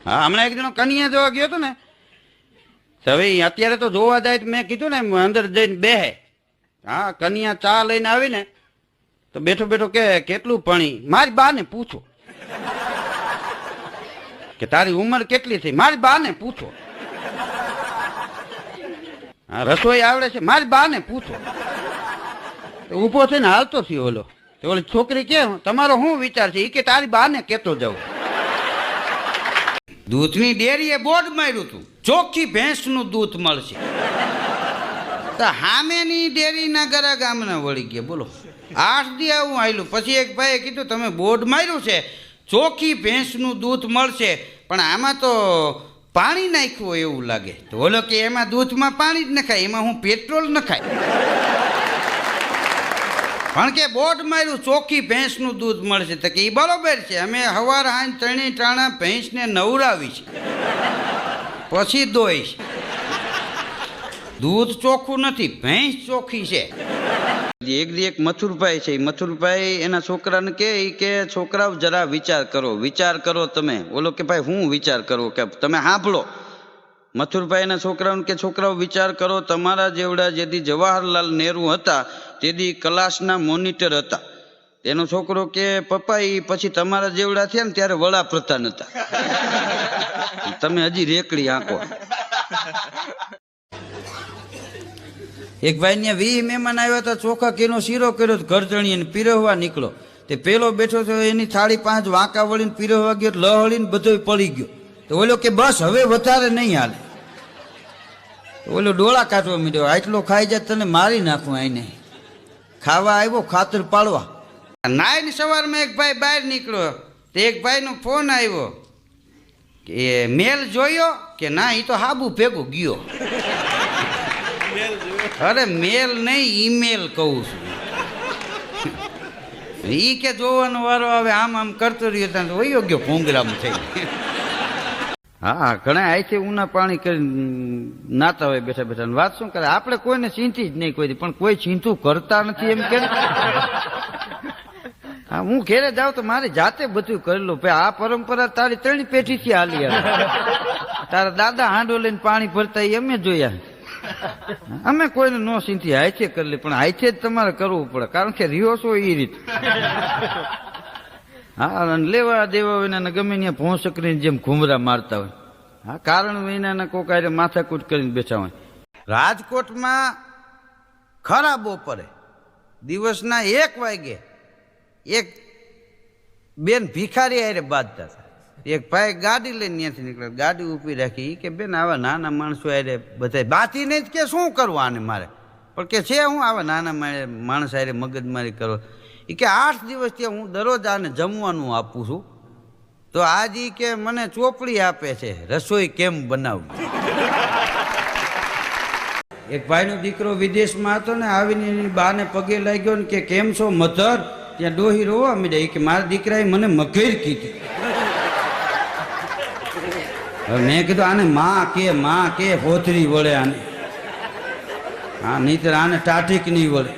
હા, હમણાં એક જણો કન્યા જોવા ગયો હતો ને, તો હવે અત્યારે તો જોવા જાય તો મેં કીધું ને અંદર જઈને બેહે. હા, કન્યા ચા લઈને આવીને તો બેઠો બેઠો કે કેટલું પાણી, મારી બા ને પૂછો કે તારી ઉંમર કેટલી થઈ, મારી બા ને પૂછો. હા, રસોઈ આવડે છે, મારી બા ને પૂછો. ઉભો થઈને હાલતો થયો ઓલો. તો ઓલી છોકરી કે તમારો શું વિચાર છે? એ કે તારી બા ને કેતો જાઉં. દૂધની ડેરીએ બોર્ડ માર્યું હતું, ચોખ્ખી ભેંસનું દૂધ મળશે. તો હામેની ડેરીના ગરા ગામના વળી ગયા. બોલો, 8 દી આવું આવેલું. પછી એક ભાઈએ કીધું તમે બોર્ડ માર્યું છે ચોખ્ખી ભેંસનું દૂધ મળશે, પણ આમાં તો પાણી નાખ્યું એવું લાગે. તો ઓલો કે એમાં દૂધમાં પાણી જ નખાય, એમાં હું પેટ્રોલ નખાય. પણ કે બોર્ડ માર્યું ચોખ્ખી ભેંસનું દૂધ મળશે. તો કે એ બરોબર છે, અમે હવાર હાંજ ત્રણેય ટાણા ભેંસને નવરાવી છે, પછી દોઈશ. દૂધ ચોખ્ખું નથી, ભેંસ ચોખ્ખી છે. એક મથુરભાઈ છે, મથુરભાઈ એના છોકરાને કે છોકરાઓ જરા વિચાર કરો, વિચાર કરો તમે. ઓલો કે ભાઈ હું વિચાર કરું? કે તમે સાંભળો. મથુરભાઈ એના છોકરાઓને કે છોકરાઓ વિચાર કરો, તમારા જેવડા જેથી જવાહરલાલ નહેરુ હતા તેથી ક્લાસના મોનિટર હતા. એનો છોકરો કે પપ્પા એ પછી તમારા જેવડા થયા ને ત્યારે વડાપ્રધાન હતા. તમે હજી રેકડી આંકો. એક ભાઈ ને 20 મહેમાન આવ્યા હતા, ચોખા કેનો શીરો કર્યો, ઘરજણીને પીરવવા નીકળો. તે પેલો બેઠો તો એની થાળી 5 વાંકા વળીને પીરવવા ગયો, લહળીને બધો પડી ગયો. તો ઓલો કે બસ હવે વધારે નહીં હાલે. ઓલો ડોળા કાઢવા માંડ્યો, આટલો ખાઈ જાય તને મારી નાખું. આઈને ખાવા આવ્યો ખાતર પાડવા. નાઈને સવારમાં એક ભાઈ બહાર નીકળ્યો, તો એક ભાઈનો ફોન આવ્યો કે મેલ જોયો કે ના, એ તો હાબુ ભેગું ગયો. અરે મેલ નહીં, ઈમેલ કહું છું. ઈ કે જોવાનો વારો આવે, આમ આમ કરતો રહ્યો ત્યાં તો વયો ગયો ભૂંગરામાં થઈ. હા, ઘણા આઈથી ઉના પાણી કરી નાતા હોય બેઠા બેઠા. વાત શું કરે, આપણે કોઈને ચિંતી જ નહીં કોઈ, પણ કોઈ ચિંતું કરતા નથી એમ કે. હા, હું ઘેરે જાઉં તો મારી જાતે બધું કરેલું. ભાઈ આ પરંપરા તારી 3 પેઢીથી હાલી આવે. તારા દાદા હાંડો લઈને પાણી ભરતા એ અમે જોયા. અમે કોઈને નો ચિંતી હાથે કરી લે, પણ હાથે જ તમારે કરવું પડે, કારણ કે રહ્યો છો એ રીતે. હા, લેવા દેવા વિના ગમે ત્યાં ભોંસકરીને જેમ ઘૂમરા મારતા હોય. હા, કારણ વિનાના કોક આરે માથાકૂટ કરીને બેઠા હોય. રાજકોટમાં ખરા બપોરે દિવસના 1 વાગે એક બેન ભિખારી આરે બાંધતા હતા. એક ભાઈ ગાડી લઈને ત્યાંથી નીકળ્યા, ગાડી ઊભી રાખી. કે બેન આવા નાના માણસો આરે બધા બાતી નહીં કે શું કરવું આને મારે? પણ કે છે હું આવા નાના માણસ આરે મગજમારી કરો. એ કે 8 દિવસથી હું દરરોજ આને જમવાનું આપું છું, તો આજ ઈ કે મને ચોપડી આપે છે રસોઈ કેમ બનાવવી. એક ભાઈનો દીકરો વિદેશમાં હતો ને, આવીને એની બાને પગે લાગ્યો ને કે કેમ છો મધર? ત્યાં ડોહી રોવા માંડ્યા. કે મારા દીકરાએ મને મગર કીધી. મેં કીધું આને માં કે હોથરી વળે આને. હા, નહીતર આને ટાઢીક નહીં વળે.